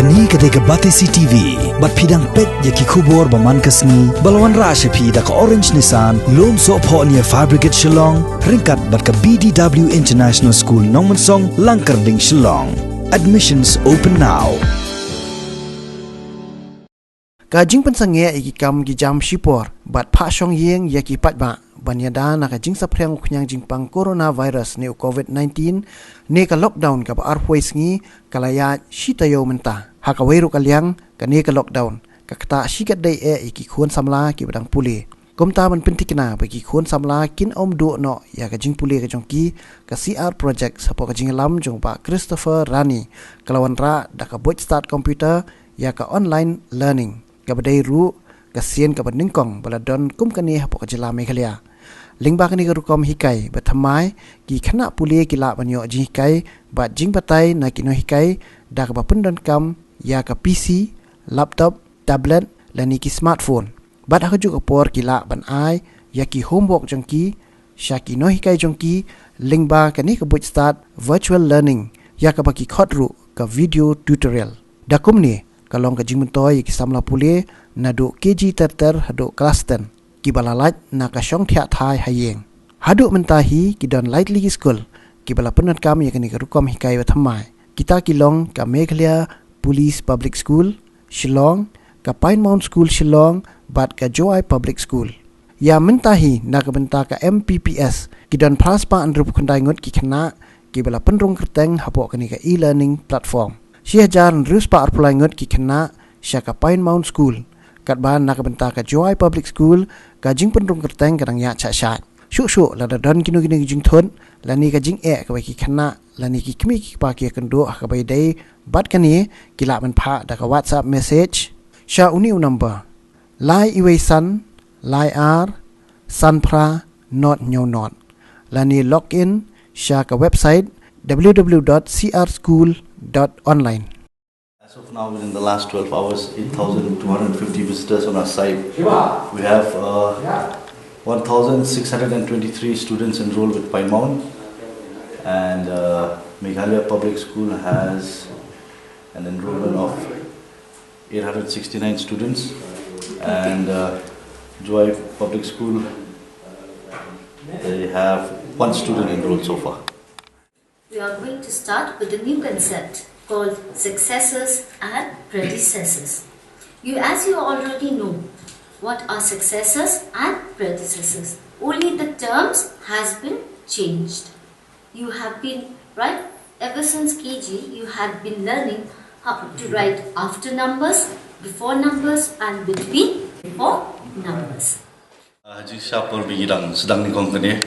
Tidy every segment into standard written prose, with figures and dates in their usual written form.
Kani ketika batesi TV, bat pidang pet yaki kubur baman kasni, balwan rasha pi da ka orange nisan, lom so po niya fabricate Shillong, ringkat bat ka BDW International School Nongmansong, Langkarding Shillong. Admissions open now. Kajing pensangnya iki kam ki jam shipor, bat pa shong Ïing yaki patba. Banyada na kajing saprang kunyang jingpang coronavirus ni COVID-19 ni ka lockdown ka arhwais ngi kalaya shitayo menta hakaweru kalyang ka ni ka lockdown ka kata shikat dai iki khon samla ki badang puli komta man pentikna bagi khon samla kin om do no ya kajing puli ka jongki ka CR project sapo kajing lam jong pa Christopher Rani kalawan ra da ka bot start computer ya ka online learning ka badai ru ka sien ka bandingkong baladon kum kani hapo ka jila meghalaya Lyngba kani garukom Hikai batamai ki khana puli kila banyo ji Hikai bat jing batai na kino Hikai da ka bapendon kam ya ka PC laptop tablet lani ki smartphone bat ha juk por kila ban ai ya ki homework jongki shaki no Hikai jongki Lyngba kani ka but start virtual learning ya ka baki khodru ka video tutorial da kumni kalong ka jing mentoy ki samla puli na do KG terter hado kelas 10 ki balalat na ka syong thia thai Ïing hadu mentahi ki don lightly Skul ki bala penat kam ya kani rukom Hikai wathamai kita kilong ka Meghalaya Police Public School Shillong ka Pine Mount School Shillong bat ka Joy Public School ya mentahi na ka benta ka MPPS ki don praspa andrup khundai ngot ki khana ki bala penrung kerteng hapo kani ka e-learning platform siajar ruspa arpulai ngot ki khana sya ka Pine Mount School kat ban nak benta ka Joy Public School ka jing penrung kerteng kadang ya cha-cha syuk la don kinu jing thon la ni ka jing ka ki khana la ni ki kmi ki pa ki kendo ka bai dai bat kani kila man pha da ka WhatsApp message sha uniu number lai iwei san lai ar san pra not nyaw not la ni login sha ka website www.crschool.online. As of now, within the last 12 hours, 8,250 visitors on our site. We have 1,623 students enrolled with Pine Mount, and Meghalaya Public School has an enrollment of 869 students, and Joy Public School, they have 1 student enrolled so far. We are going to start with a new concept called successors and predecessors. As you already know, what are successors and predecessors? Only the terms has been changed. You have been, right, ever since KG, you have been learning how to write after numbers, before numbers and between before numbers. Haji siapa bidang sedang ni kompeni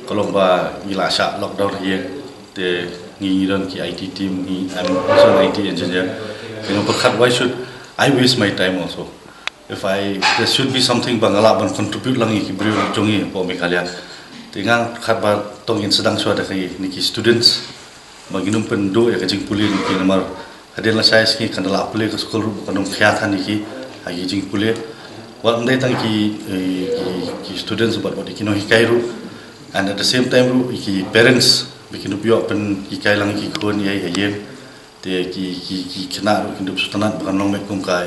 kalau ba gilasha lockdown here the ngiran ki IT team ni I'm also an IT engineer. Why should I waste my time also? If there should be something bangala ban contribute lang ki brio jongi po Meghalaya. Tingang khabar tongin sedang suada kai niki students baginum pendo ya kajing puli niki namar hadela saya ski kandala puli ke school kanum khiathan niki agi jing puli wa ndai tang ki students but kino Hikai ru and at the same time ki parents bikin upyo pen Hikai lang ki khon ye ye te ki khna ru kindup sutanat bakan long mekum kai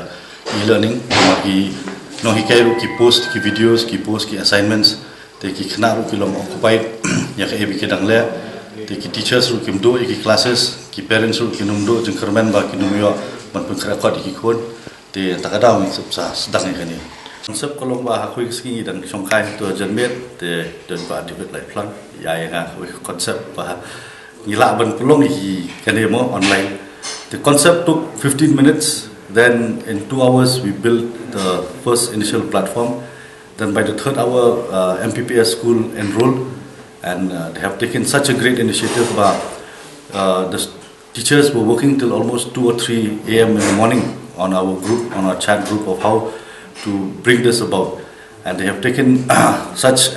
e-learning ki no Hikai ru ki post ki videos ki post ki assignments te ki khna ru ki long occupied ya ka ebi kedang le te ki teachers ru kim do ki classes ki parents ru kinum do jeng kermen ba kinum yo man pen record ki khon te takada wi subsa sedang ni kani konsep kolong ba hakui ski dan songkai to janmet te dan ba dibet lai plan ya ya konsep ba ngila ban pelong hi kani mo online. The concept took 15 minutes, then in 2 hours we built the first initial platform. Then by the 3rd hour MPPS school enrolled, and they have taken such a great initiative. The teachers were working till almost 2 or 3 a.m. in the morning on our group, on our chat group of how to bring this about, and they have taken such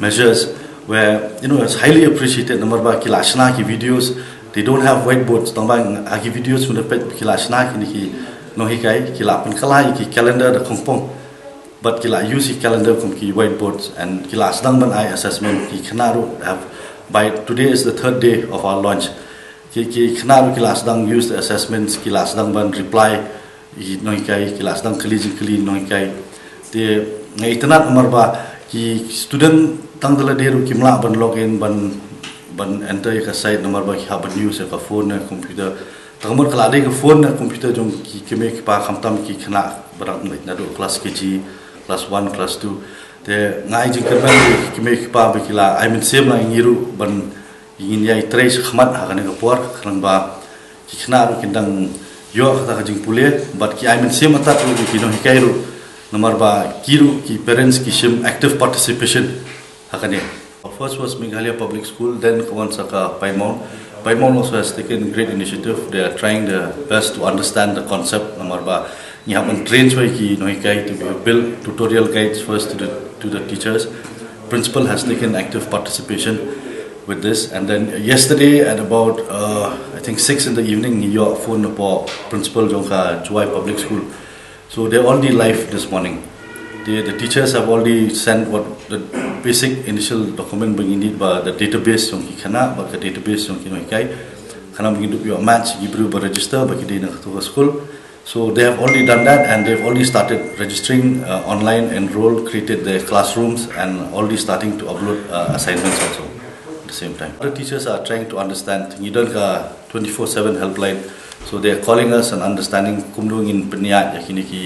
measures where it's highly appreciated. Number ba kilashna ki videos, they don't have whiteboards. Tambang agi videos muna pet kilashna ki no Hikai kila pen kala ki calendar da kompong, but kila use calendar from ki whiteboards and kila sedang ban I assessment ki kanaru have by today is the 3rd day of our launch. ki khna class dang use the assessments class dang ban reply I noi kai class dang kali noi kai te ngai tanat umar ba ki student tang dala deru kimla ban login ban enter ka site number ba ki haban use ka phone na computer tangmor kala de ka phone na computer jong ki keme ki pa khamtam ki khna barang ngai na do class kg class 1 class 2 te ngai ji ka ban ki keme ki pa ba ki la I mean same la ngiru ban ingin yai trace khmat ha kana ka por khrang ba ki khna ru kindang yo kata ka jing pule but ki I mean same atat ru ki no hikai ru number ba kiru ki parents ki shim active participation hakane. First was Meghalaya Public School, then Kawansaka Paimon. Paimon also has taken great initiative. They are trying their best to understand the concept. Number ba yahan trains way ki no hikai to build tutorial guides first to the teachers. Principal has taken active participation with this, and then yesterday at about I think 6 in the evening, your phone po principal jongka Juai Public School. So they're already live this morning. The teachers have already sent what the basic initial document bring need by the database yung ikana, but the database yung kino hikai. Kana bring your match, Hebrew by register, but kidi na katuwa school. So they have already done that, and they've already started registering online, enrolled, created their classrooms, and already starting to upload assignments also at the same time. The teachers are trying to understand. Ngidon ka 24/7 helpline. So they are calling us and understanding kumdung in peniat yakini ki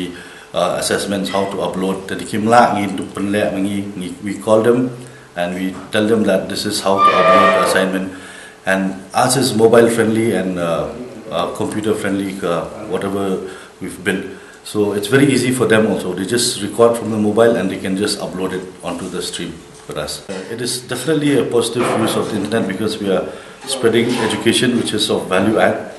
assessments, how to upload. Tadi kimla ngin tu penlek mengi, we call them and we tell them that this is how to upload the assignment. And ours is mobile friendly and computer friendly, whatever we've built. So it's very easy for them also. They just record from the mobile and they can just upload it onto the stream for us. It is definitely a positive use of the internet because we are spreading education which is of value add,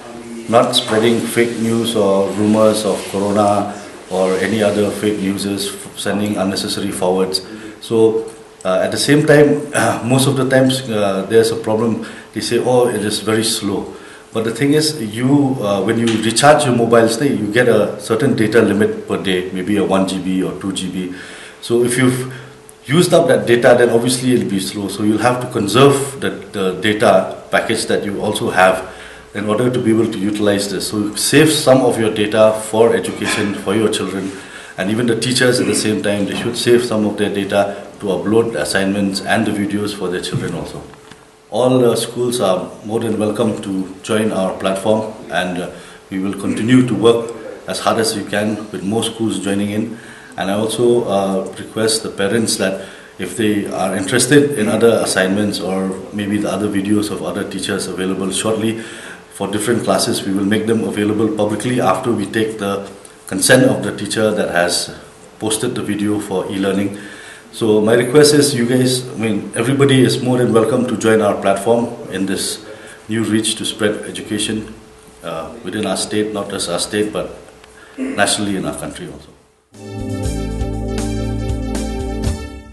not spreading fake news or rumors of corona or any other fake news, sending unnecessary forwards. So at the same time, most of the times there's a problem. They say, oh, it is very slow. But the thing is, when you recharge your mobile, you get a certain data limit per day, maybe a 1 GB or 2 GB. So if you've used up that data, then obviously it'll be slow. So you'll have to conserve the data package that you also have in order to be able to utilize this. So save some of your data for education, for your children, and even the teachers at the same time, they should save some of their data to upload the assignments and the videos for their children also. All schools are more than welcome to join our platform, and we will continue to work as hard as we can with more schools joining in. And I also request the parents that if they are interested in other assignments or maybe the other videos of other teachers available shortly for different classes, we will make them available publicly after we take the consent of the teacher that has posted the video for e-learning. So my request is you guys, everybody is more than welcome to join our platform in this new reach to spread education within our state, not just our state, but nationally in our country also.